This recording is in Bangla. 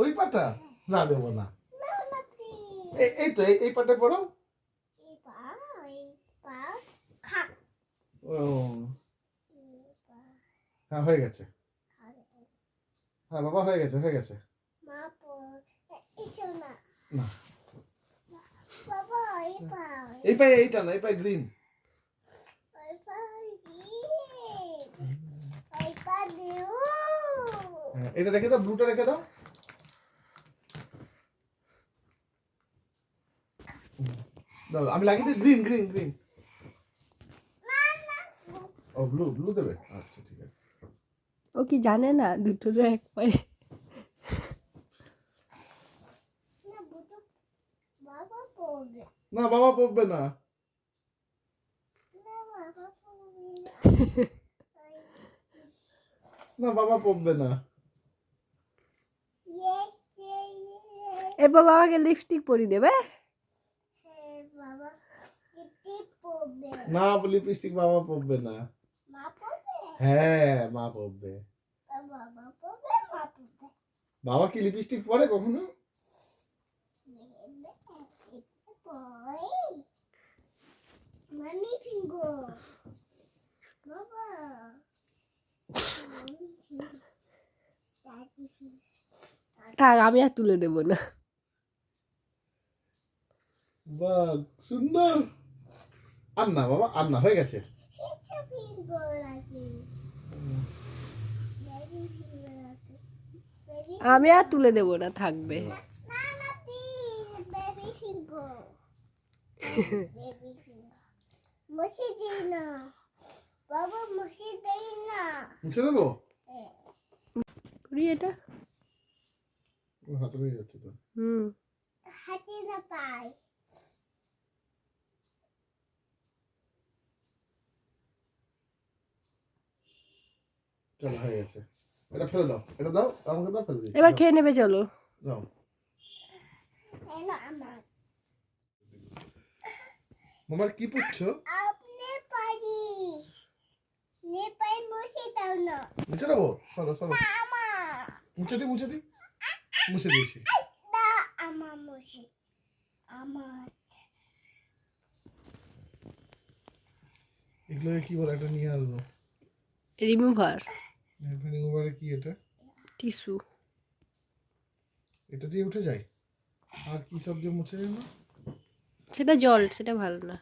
ওই পাটা না দেবো না। এই তো এই পাটে পড়ো। ও হ্যাঁ হয়ে গেছে। হ্যাঁ বাবা হয়ে গেছে হয়ে গেছে। না এই পায়ে এইটা না, এই পায়ে গ্রিন। এটা রেখে দাও, ব্লুটা রেখে দাও। দাও আমি লাগিয়ে দিই। Green green green. ও ব্লু ব্লু দেবে, আচ্ছা ঠিক আছে। ও কি জানে না দুটো যে এক পায়ে। না বাবা পড়বে না। না বাবা পড়বে না। এরপর বাবাকে লিপস্টিক পরিয়ে দেবে। না লিপস্টিক বাবা পড়বে না। হ্যাঁ মা পড়বে। বাবা কি লিপস্টিক পরে কখনো? থাক আমি আর তুলে দেবো না। বাহ সুন্দর। আর না বাবা আর না, হয়ে গেছে। আমি আর তুলে দেবো না, থাকবে। মুছে দেবো? করি এটা। হাতে হয়ে যাচ্ছে তো। হাতে না পাই। চলো হয়ে গেছে। এটা ফেলে দাও, এটা দাও আমাকে দাও, ফেলে দিই। এবার খেয়ে নেবে চলো। দাও। মামার কি পুচ্ছো? আপনি পারিস। নে পাই মুছে দাও না। মুছে দেবো? চলো চলো মুছে দি মুছে দি। মুছে দিয়েছি। না আমার মুছে। আমার এগুলো কি বলে, একটা নিয়ে আসবো। রিমুভার। রিমুভারে কি এটা? টিস্যু। এটা দিয়ে উঠে যায়। আর কি সব দিয়ে মুছে যায় না? সেটা জল, সেটা ভালো না।